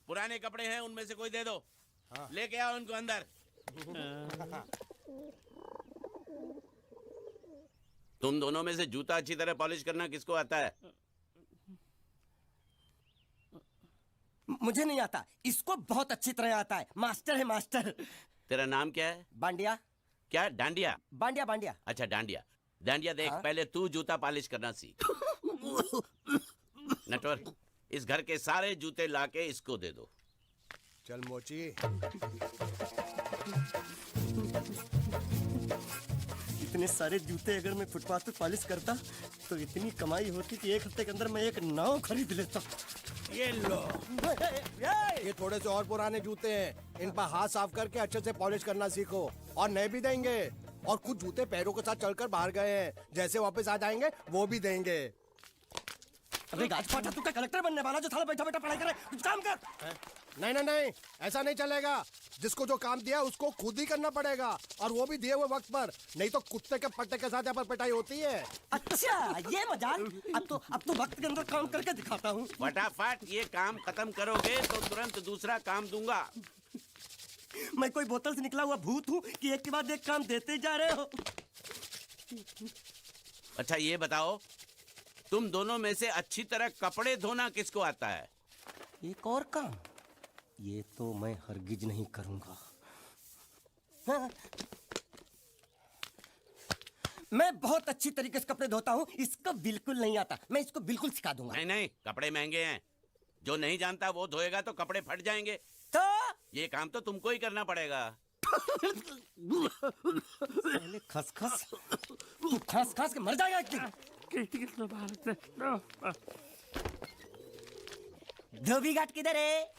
पुराने कपड़े हैं, उनमें से कोई दे दो। हाँ। लेके आओ उनको अंदर। तुम दोनों में से जूता अच्छी तरह पॉलिश करना किसको आता है? मुझे नहीं आता, इसको बहुत अच्छी तरह आता है। मास्टर है मास्टर। तेरा नाम क्या है? बांडिया। क्या? डांडिया? बांडिया बांडिया। अच्छा डांडिया। डांडिया देख, हाँ? पहले तू जूता पॉलिश करना सीख। नटवर, इस घर के सारे जूते लाके इसको दे दो। चल मोची। इतने सारे जूते अगर मैं फुटपाथ पे पॉलिश करता तो इतनी कमाई होती कि एक हफ्ते के अंदर मैं एक नाव खरीद लेता। ये लो, ये थोड़े से और पुराने जूते हैं, इन पर हाथ साफ करके अच्छे से पॉलिश करना सीखो। और नए भी देंगे, और कुछ जूते पैरों के साथ चलकर बाहर गए हैं, जैसे वापस आ जाएंगे वो भी देंगे। अबे गाज पाटा, तू क्या कलेक्टर बनने वाला जो साला बैठा बैठा पढ़ाई करे? कुछ काम कर। नहीं नहीं नहीं, ऐसा नहीं चलेगा। जिसको जो काम दिया उसको खुद ही करना पड़ेगा, और वो भी दिए हुए वक्त पर, नहीं तो कुत्ते के पट्टे के साथ यहाँ पर पिटाई होती है। अच्छा ये मजाक। अब तो वक्त के अंदर काम करके दिखाता हूँ। फटाफट ये काम खत्म करोगे तो तुरंत दूसरा काम दूंगा। मैं कोई बोतल से निकला हुआ भूत हूँ कि एक के बाद एक काम देते जा रहे हो? अच्छा ये बताओ, तुम दोनों में से अच्छी तरह कपड़े धोना किसको आता है? एक और काम, ये तो मैं हरगिज नहीं करूंगा। हाँ। मैं बहुत अच्छी तरीके से कपड़े धोता हूँ, इसको बिल्कुल नहीं आता। मैं इसको बिल्कुल सिखा दूंगा। नहीं नहीं, कपड़े महंगे हैं, जो नहीं जानता वो धोएगा तो कपड़े फट जाएंगे। तो ये काम तो तुमको ही करना पड़ेगा। पहले खसखस, तू खस खस के मर जाएगा एक दिन। धोबी घाट किधर है?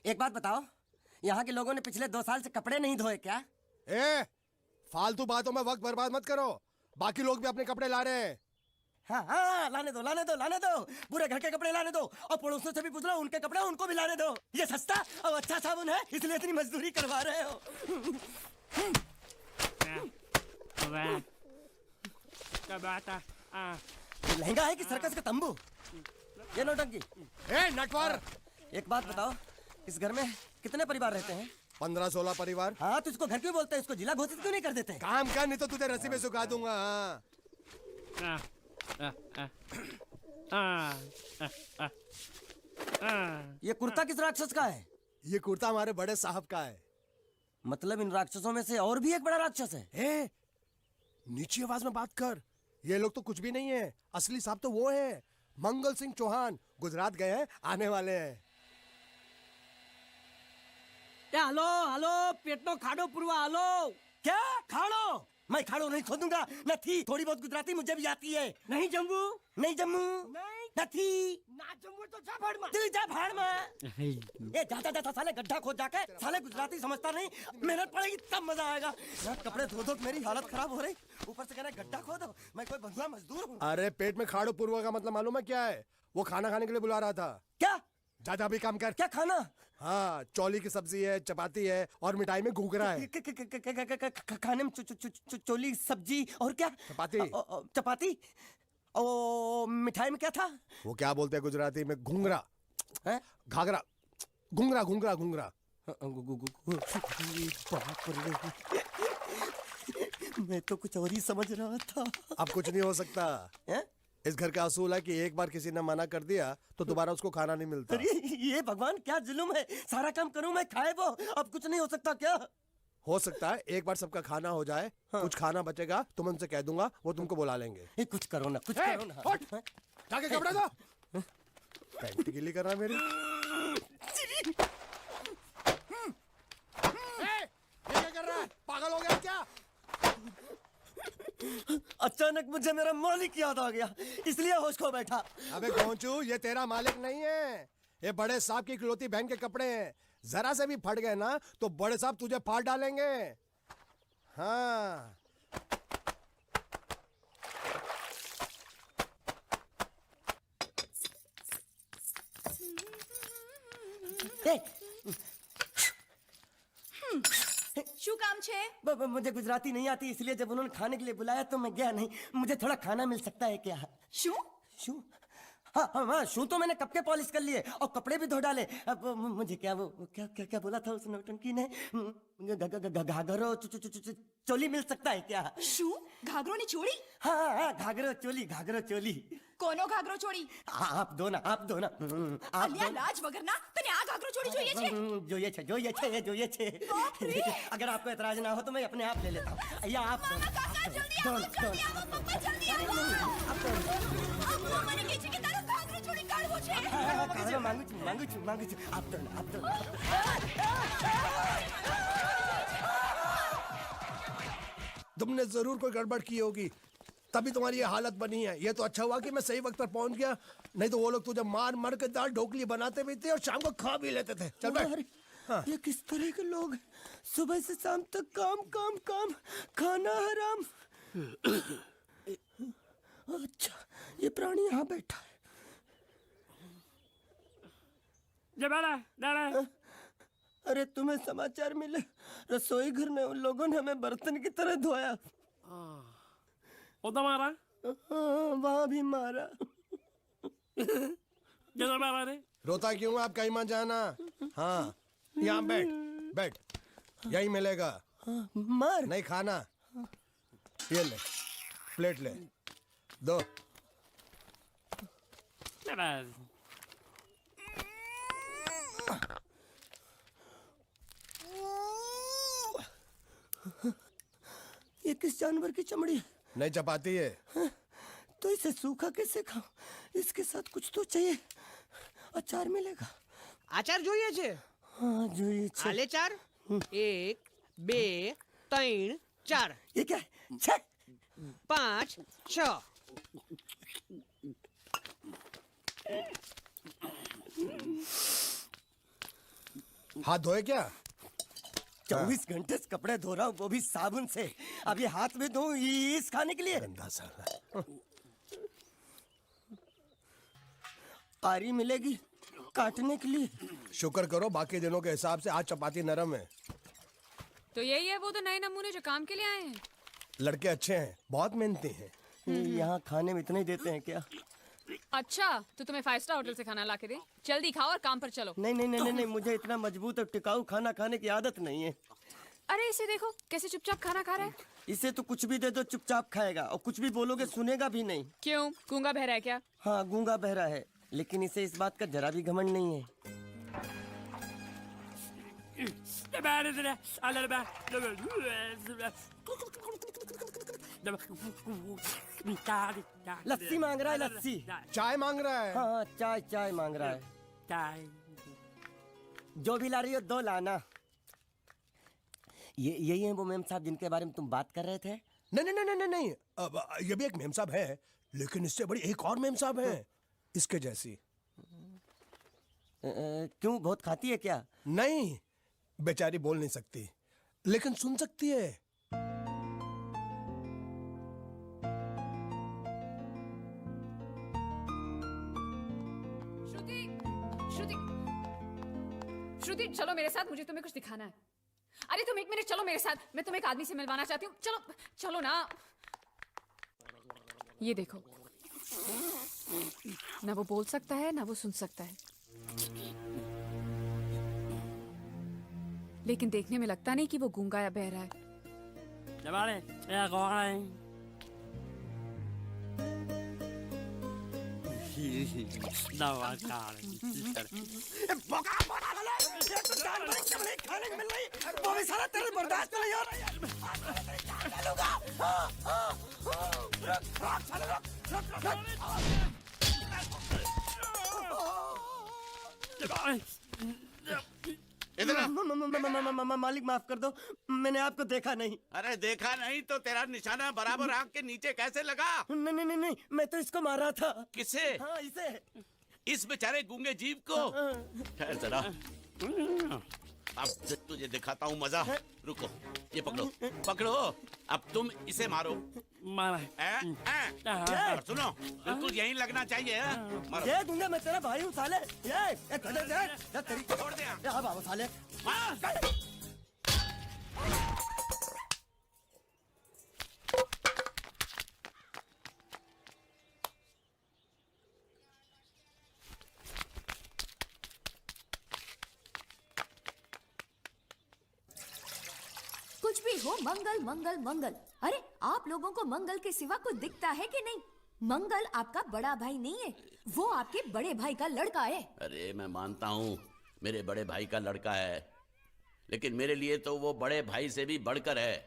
एक बात बताओ, यहाँ के लोगों ने पिछले 2 साल से कपड़े नहीं धोए क्या? फालतू बातों में वक्त बर्बाद मत करो, बाकी लोग भी अपने कपड़े ला रहे हैं। हाँ हाँ, लाने दो लाने दो लाने दो, पूरे घर के कपड़े लाने दो, और पड़ोसियों से भी पूछ लो, उनके कपड़े उनको भी लाने दो। ये सस्ता और अच्छा साबुन है, इसलिए इतनी मजदूरी करवा रहे हो। लहंगा है कि सर्कस का तंबू? ये नौटंकी। नटवर, एक बात बताओ, इस घर में कितने परिवार रहते हैं? 15-16 परिवार। हाँ, तो इसको घर क्यों बोलते हैं? इसको जिला घोषित क्यों नहीं कर देते? काम कर, नहीं तो तुझे रस्सी में सुखा दूंगा। ये कुर्ता किस राक्षस का है? ये कुर्ता हमारे बड़े साहब का है। मतलब इन राक्षसों में से और भी एक बड़ा राक्षस है? नीची आवाज में बात कर, ये लोग तो कुछ भी नहीं है, असली साहब तो वो है, मंगल सिंह चौहान। गुजरात गए हैं, आने वाले हैं। हेलो हेलो, पेट नो खाड़ो पुरवा। हेलो, क्या खाड़ो? मैं खाड़ो नहीं खोदूंगा। न थी, थोड़ी बहुत गुजराती मुझे भी आती है। नहीं जम्मू, नहीं जम्मू, नहीं थी ना जम्मू, तो जा भाड़ में, तू जा भाड़ में। ये जाता जाता साले गड्ढा खोद जाके, साले गुजराती समझता नहीं, मेहनत पड़ेगी तब मजा आएगा। ना कपड़े धो धो मेरी हालत खराब हो रही, ऊपर से कह रहे गड्ढा खोदो। मैं कोई बंधुआ मजदूर हूँ? अरे पेट में खाड़ो पुरवा का मतलब मालूम है क्या है? वो खाना खाने के लिए बुला रहा था। क्या? जा भी काम कर। क्या खाना? हाँ, चौली की सब्जी है, चपाती है, और मिठाई में घूघरा है। खाने में चोली सब्जी और क्या? चपाती। चपाती। ओ, मिठाई में क्या था? वो क्या बोलते हैं गुजराती में? घूंघरा है? घाघरा, घूंघरा घूंघरा घूंघरा। मैं तो कुछ और ही समझ रहा था। अब कुछ नहीं हो सकता है? इस घर का असूल है कि एक बार किसी ने मना कर दिया तो दोबारा उसको खाना नहीं मिलता। अरे ये भगवान क्या जुल्म है, सारा काम करूं मैं, खाए वो। अब कुछ नहीं हो सकता क्या? हो सकता है एक बार सबका खाना हो जाए। हाँ। कुछ खाना बचेगा तो मैं उनसे कह दूंगा, वो तुमको बुला लेंगे। कुछ करो ना, कुछ करो ना। जाके कपड़े दो। पैंट गिली कर रहा मेरी। ये क्या कर रहा है? पागल हो गया क्या? अचानक मुझे मेरा मालिक याद आ गया, इसलिए होश खो बैठा। अबे गोंचू, ये तेरा मालिक नहीं है, ये बड़े साहब की इकलौती बहन के कपड़े हैं। जरा से भी फट गए ना तो बड़े साहब तुझे फाड़ डालेंगे। हाँ, ए, શું કામ છે? मुझे गुजराती नहीं आती, इसलिए जब उन्होंने खाने के लिए बुलाया तो मैं गया नहीं। मुझे थोड़ा खाना मिल सकता है क्या? શું? शू? हाँ हाँ हाँ, शू तो मैंने कब के पॉलिश कर लिए और कपड़े भी धो डाले। अब मुझे क्या वो क्या क्या क्या बोला था उस नौटंकी ने? घाघरो चोली मिल सकता है क्या? શું? ઘાઘરોની ચોળી? हाँ हाँ, घाघरो चोली। કોનો ઘાઘરો ચોળી? आप दो ना आप दो। અલ્યા લાજ વગરના તને આ ઘાઘરો ચોળી જોઈએ છે? જોઈએ છે। अगर आपको एतराज ना हो तो मैं अपने आप ले लेता हूँ। या आप दो। કાકા જલ્દી આવો, જલ્દી આવો, પપ્પા જલ્દી આવો. અમ્મા મને કહે છે કે તારો ઘાઘરો ચોળી કાઢવો છે. मांगू छू। आप दो। तुमने जरूर कोई गड़बड़ की होगी, तभी तुम्हारी ये हालत बनी है। ये तो अच्छा हुआ कि मैं सही वक्त पर पहुंच गया, नहीं तो वो लोग तुझे मार के दाल ढोकली बनाते भी थे और शाम को खा भी लेते थे। चल बैठ। हाँ। ये किस तरह के लोग हैं? सुबह से शाम तक काम, खाना हराम। अच्छा, ये प्राणी यहाँ बैठा है। अरे तुम्हें समाचार मिले? रसोई घर में उन लोगों ने हमें बर्तन की तरह धोया। मारा? वहाँ भी मारा। मारा रे? रोता क्यों? आप कहीं मत जाना। हाँ, यहाँ बैठ, यही मिलेगा। मार? नहीं खाना, ये ले, प्लेट ले, दो। ये किस जानवर की चमड़ी है? नहीं चपाती है। तो इसे सूखा कैसे खाऊं? इसके साथ कुछ तो चाहिए। अचार मिलेगा? આચાર જોઈએ છે? हाँ જોઈએ છે। આલે ચાર 1 2 3 4 ये क्या है? 6 5 6 हाथ धोए क्या? 24 घंटे से कपड़े धो रहा हूँ, वो भी साबुन से। अब ये हाथ में धो इस खाने के लिए? गंदा साला। आरी मिलेगी काटने के लिए? शुक्र करो बाकी दिनों के हिसाब से आज चपाती नरम है। तो यही है वो तो नए नमूने जो काम के लिए आए हैं। लड़के अच्छे हैं, बहुत मेहनती हैं। यहाँ खाने में इतना ही देते हैं क्या? अच्छा तो तुम्हें 5 स्टार होटल से खाना ला के दे, जल्दी खाओ और काम पर चलो। नहीं, मुझे इतना मजबूत और टिकाऊ खाना खाने की आदत नहीं है। अरे इसे देखो कैसे चुपचाप खाना खा रहा है। इसे तो कुछ भी दे दो चुपचाप खाएगा, और कुछ भी बोलोगे सुनेगा भी नहीं। क्यों, गूंगा बहरा है क्या? हाँ गूंगा बहरा है, लेकिन इसे इस बात का जरा भी घमंड नहीं है। लस्सी मांग रहा है, लस्सी। चाय मांग रहा है। हाँ चाय मांग रहा है। जो भी ला रही हो 2 लाना। यही है वो मेम साहब जिनके बारे में तुम बात कर रहे थे? नहीं। अब ये भी एक मेम साहब है, लेकिन इससे बड़ी एक और मेम साहब है इसके जैसी। क्यों, बहुत खाती है क्या? नहीं, बेचारी बोल नहीं सकती लेकिन सुन सकती है। श्रुति चलो मेरे साथ, मुझे तुम्हें कुछ दिखाना है। अरे तुम 1 मिनट चलो मेरे साथ, मैं तुम्हें एक आदमी से मिलवाना चाहती हूँ। चलो ना। ये देखो, ना वो बोल सकता है ना वो सुन सकता है, लेकिन देखने में लगता नहीं कि वो गूंगा या बहरा है। वो भी सारा तेरे बर्दाश्त नहीं हो रहा। मालिक माफ कर दो, मैंने आपको देखा नहीं। अरे देखा नहीं तो तेरा निशाना बराबर आंख के नीचे कैसे लगा? नहीं, मैं तो इसको मारा था। किसे? हाँ इसे। इस बेचारे गूंगे जीव को? ठहर जरा। अब तुझे दिखाता हूँ मजा। रुको, ये पकड़ो पकड़ो। अब तुम इसे मारो। मारा और सुनो, बिल्कुल यहीं लगना चाहिए। मारो। ये दूंगा मैं, तेरा भाई हूँ साले। ये गधे दे, ये तेरी छोड़ दे। ये हाँ बाबा साले। मार। कुछ भी हो, मंगल मंगल मंगल। अरे आप लोगों को मंगल के सिवा कुछ दिखता है कि नहीं? मंगल आपका बड़ा भाई नहीं है, वो आपके बड़े भाई का लड़का है। अरे मैं मानता हूँ मेरे बड़े भाई का लड़का है, लेकिन मेरे लिए तो वो बड़े भाई से भी बढ़कर है।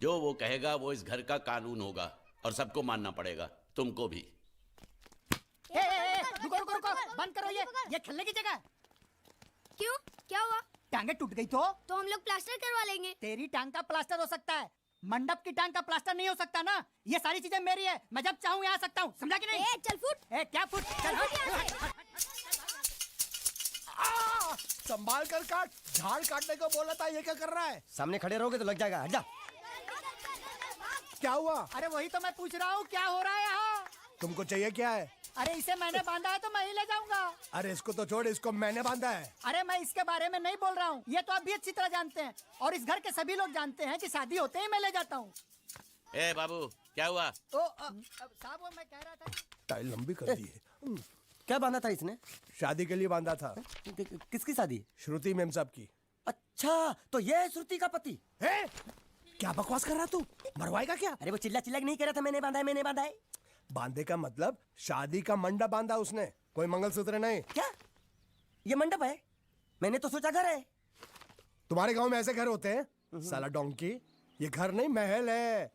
जो वो कहेगा वो इस घर का कानून होगा और सबको मानना पड़ेगा, तुमको भी। रुको रुको रुको, बंद करो ये खेलने की जगह। क्यों, क्या हुआ? टांगे टूट गई तो हम लोग प्लास्टर करवा लेंगे। तेरी टांग का प्लास्टर हो सकता है, मंडप की टांग का प्लास्टर नहीं हो सकता ना। ये सारी चीजें मेरी है, मैं जब चाहूँ यहाँ आ सकता हूँ, समझा कि नहीं? चल फुट। क्या फुट? चल संभाल कर काट, झाड़ काटने को बोला था, ये क्या कर रहा है? सामने खड़े रहोगे तो लग जाएगा, हट जा। क्या हुआ? अरे वही तो मैं पूछ रहा हूँ, क्या हो रहा है यहाँ? तुमको चाहिए क्या है? अरे इसे मैंने बांधा है तो मैं ही ले जाऊंगा। अरे इसको तो छोड़, इसको मैंने बांधा है। अरे मैं इसके बारे में नहीं बोल रहा हूँ, ये तो आप भी अच्छी तरह जानते हैं और इस घर के सभी लोग जानते हैं कि शादी होते ही मैं ले जाता हूँ। ए बाबू, क्या हुआ? तो साहब वो मैं कह रहा था टाइल लंबी कर दी है। क्या बांधा था इसने? शादी के लिए बांधा था। किसकी शादी? श्रुति मेम साहब की। अच्छा, तो ये है श्रुति का पति? है? क्या बकवास कर रहा तू? मरवाएगा क्या? अरे वो चिल्ला चिल्ला के नहीं कह रहा था मैंने बांधा है, मैंने बांधा है। बांधे का मतलब शादी का मंडप बांधा उसने, कोई मंगलसूत्र नहीं। क्या ये मंडप है? मैंने तो सोचा घर है। तुम्हारे गांव में ऐसे घर होते हैं? साला डोंकी, ये घर नहीं महल है।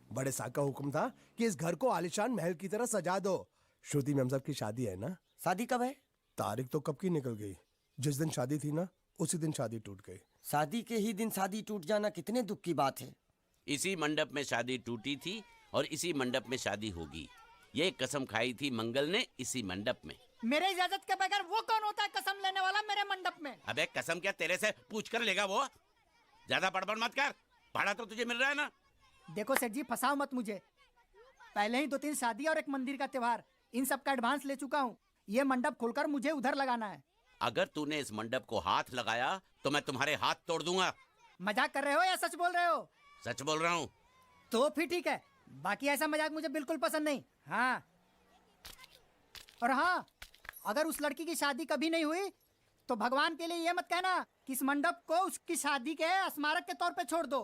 बड़े साहब का हुक्म था कि इस घर को आलीशान महल की तरह सजा दो। श्रुति मेम साहब की शादी है ना? शादी कब है? तारीख तो कब की निकल गई। जिस दिन शादी थी ना, उसी दिन शादी टूट गई। शादी के ही दिन शादी टूट जाना कितने दुख की बात है। इसी मंडप में शादी टूटी थी और इसी मंडप में शादी होगी। ये कसम खाई थी मंगल ने इसी मंडप में। मेरे इजाजत के बगैर वो कौन होता है कसम लेने वाला मेरे मंडप में? अबे कसम क्या तेरे से पूछ कर लेगा वो? ज्यादा बड़बड़ मत कर, भाड़ा तो तुझे मिल रहा है ना। देखो सेठ जी, फंसाओ मत मुझे। पहले ही 2-3 शादी और एक मंदिर का त्योहार, इन सब का एडवांस ले चुका हूँ। ये मंडप खोलकर मुझे उधर लगाना है। अगर तूने इस मंडप को हाथ लगाया तो मैं तुम्हारे हाथ तोड़ दूंगा। मजाक कर रहे हो या सच बोल रहे हो? सच बोल रहा हूँ। तो फिर ठीक है, बाकी ऐसा मजाक मुझे बिल्कुल पसंद नहीं। हाँ, और हाँ, अगर उस लड़की की शादी कभी नहीं हुई तो भगवान के लिए ये मत कहना कि इस मंडप को उसकी शादी के स्मारक के तौर पे छोड़ दो।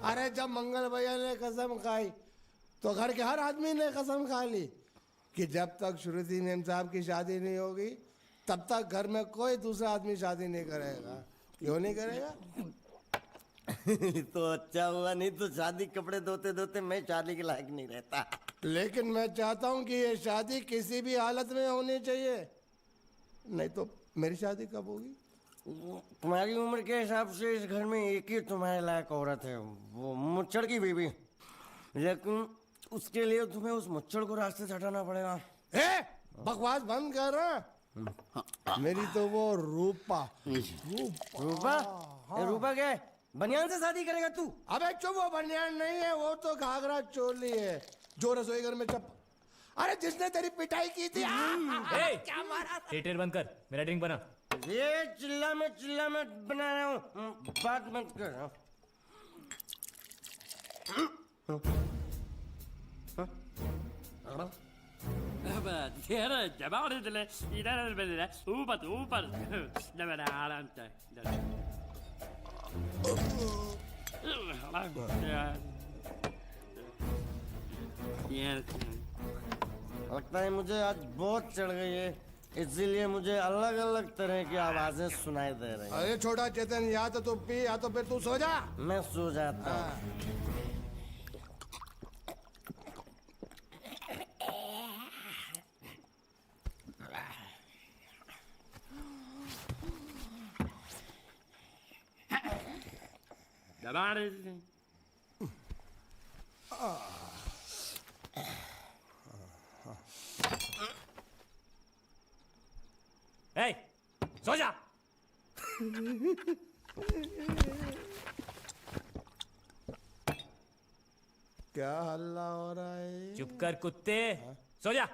अरे जब मंगल भैया ने कसम खाई तो घर के हर आदमी ने कसम खा ली कि जब तक श्रुति मेम साहब की शादी नहीं होगी तब तक घर में कोई दूसरा आदमी शादी नहीं करेगा। क्यों नहीं करेगा? तो अच्छा हुआ, नहीं तो शादी कपड़े धोते धोते मैं शादी के लायक नहीं रहता। लेकिन मैं चाहता हूँ कि ये शादी किसी भी हालत में होनी चाहिए, नहीं तो मेरी शादी कब होगी? तुम्हारी उम्र के हिसाब से इस घर में एक ही तुम्हारे लायक औरत है, वो मुच्छड़ की बीवी। लेकिन उसके लिए तुम्हें उस मुच्छड़ को रास्ते से हटाना पड़ेगा। बकवास बंद कर रहा। मेरी तो वो रूपा। रूपा? रूपा क्या है? बनियान से शादी करेगा तू? अबे चुप, वो बनियान नहीं है, वो तो घाघरा चोली है जो रसोई घर में चप। अरे जिसने तेरी पिटाई की थी। क्या मारा? थिएटर बंद कर, मेरा ड्रिंक बना। ये चिल्ला में बना रहा हूँ, बात मत कर। लगता है मुझे आज बहुत चढ़ गई है, इसीलिए मुझे अलग अलग तरह की आवाजें सुनाई दे रही हैं। अरे छोटा चेतन, या तो तू पी या तो फिर तू सो जा। मैं सो जाता हूँ। दबा सो जा। क्या हल्ला हो रहा है? चुप कर कुत्ते, सो जा।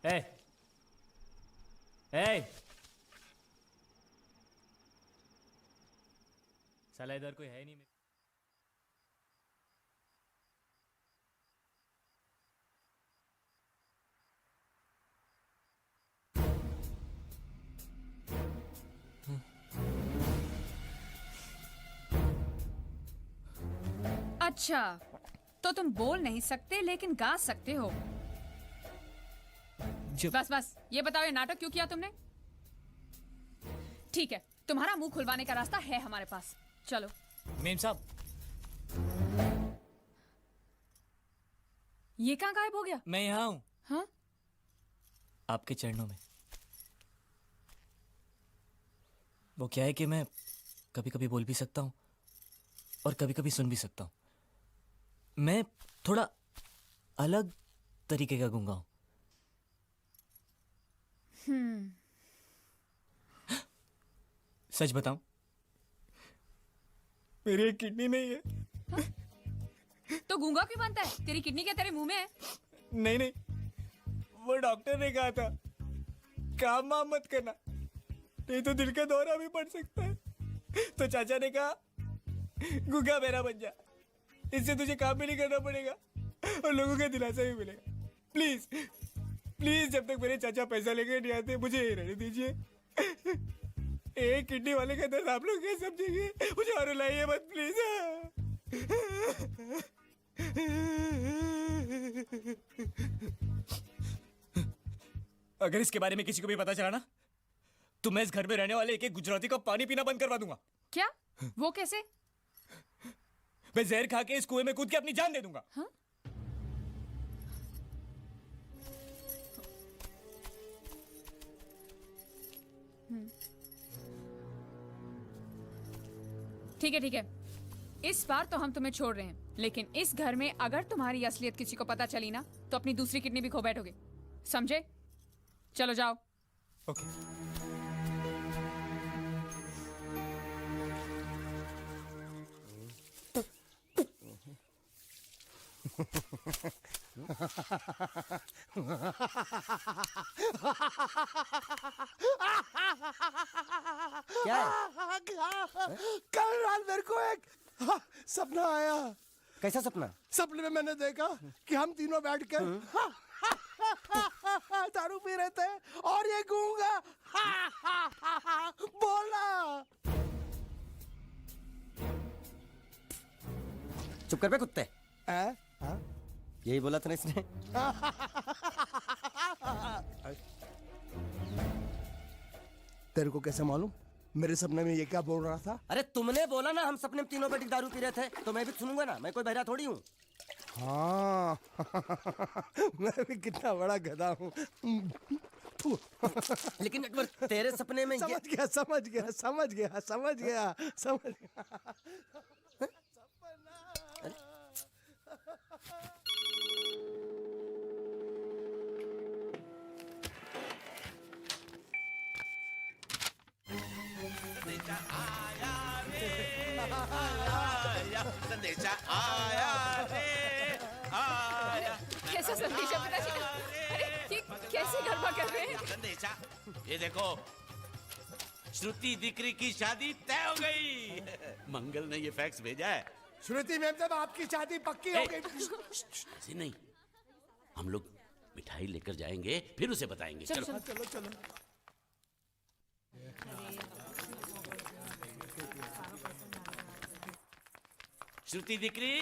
ए, ए, साला इधर कोई है नहीं। अच्छा, तो तुम बोल नहीं सकते लेकिन गा सकते हो। बस बस, ये बताओ ये नाटक क्यों किया तुमने? ठीक है, तुम्हारा मुंह खुलवाने का रास्ता है हमारे पास। चलो। मेम साहब, ये कहाँ गायब हो गया? मैं यहाँ हूँ, हाँ? आपके चरणों में। वो क्या है कि मैं कभी कभी बोल भी सकता हूँ और कभी कभी सुन भी सकता हूँ। मैं थोड़ा अलग तरीके का गूंगा हूँ। सच बताऊं, मेरी एक किडनी नहीं है। तो गूंगा क्यों बनता है? तेरी किडनी क्या तेरे मुंह में है? नहीं नहीं, वो डॉक्टर ने कहा था काम वाम मत करना, नहीं तो दिल का दौरा भी पड़ सकता है। तो चाचा ने कहा गूंगा मेरा बन जा, इससे तुझे काम भी नहीं करना पड़ेगा और लोगों का दिलासा भी मिलेगा। प्लीज प्लीज, जब तक मेरे चाचा पैसा लेके नहीं आते मुझे यही रहने दीजिए। एक किडनी वाले का दर्द आप लोग कैसे समझेंगे? मुझे और रुलाइए मत प्लीज। अगर इसके बारे में किसी को भी पता चला ना, तो मैं इस घर में रहने वाले एक एक गुजराती का पानी पीना बंद करवा दूंगा। क्या? वो कैसे? मैं जहर खा के इस कुएं में कूद के अपनी जान दे दूंगा। हाँ? ठीक है ठीक है, इस बार तो हम तुम्हें छोड़ रहे हैं, लेकिन इस घर में अगर तुम्हारी असलियत किसी को पता चली ना, तो अपनी दूसरी किडनी भी खो बैठोगे, समझे? चलो जाओ। ओके। क्या है? कल रात मेरे को एक सपना आया। कैसा सपना? सपने में मैंने देखा कि हम तीनों बैठ कर दारू पी रहे थे और ये गूंगा बोला। चुप कर बे कुत्ते। यही बोला था ना इसने। तेरे को कैसे मालूम मेरे सपने में ये क्या बोल रहा था? अरे तुमने बोला ना हम सपने में तीनों बैठ के दारू पी रहे थे, तो मैं भी सुनूंगा ना, मैं कोई बहरा थोड़ी हूँ। हाँ मैं भी कितना बड़ा गधा हूँ। लेकिन एक बार तेरे सपने में समझ गया समझ गया समझ गया समझ गया समझ गया। संदेशा आया रे आया। कैसा संदेशा पिताजी? अरे ये कैसे गरबा कर रहे हैं? संदेशा, ये देखो, श्रुति दिकरी की शादी तय हो गई। मंगल ने ये फैक्स भेजा है। श्रुति मैम साहब आपकी शादी पक्की हो गई। ऐसे नहीं, हम लोग मिठाई लेकर जाएंगे फिर उसे बताएंगे। चलो, चलो चलो चलो। श्रुति दिकरी,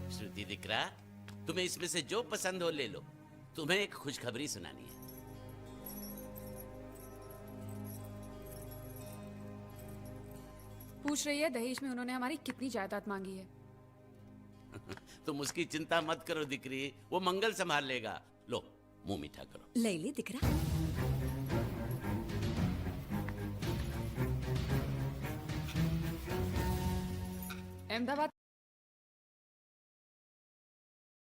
श्रुति दिकरा, तुम्हें इसमें से जो पसंद हो ले लो। तुम्हें एक खुशखबरी सुनानी है। पूछ रही है दहेज में उन्होंने हमारी कितनी जायदाद मांगी है। तुम उसकी चिंता मत करो दिकरी, वो मंगल संभाल लेगा। लो मुंह मीठा करो। लैली दिख रहा अहमदाबाद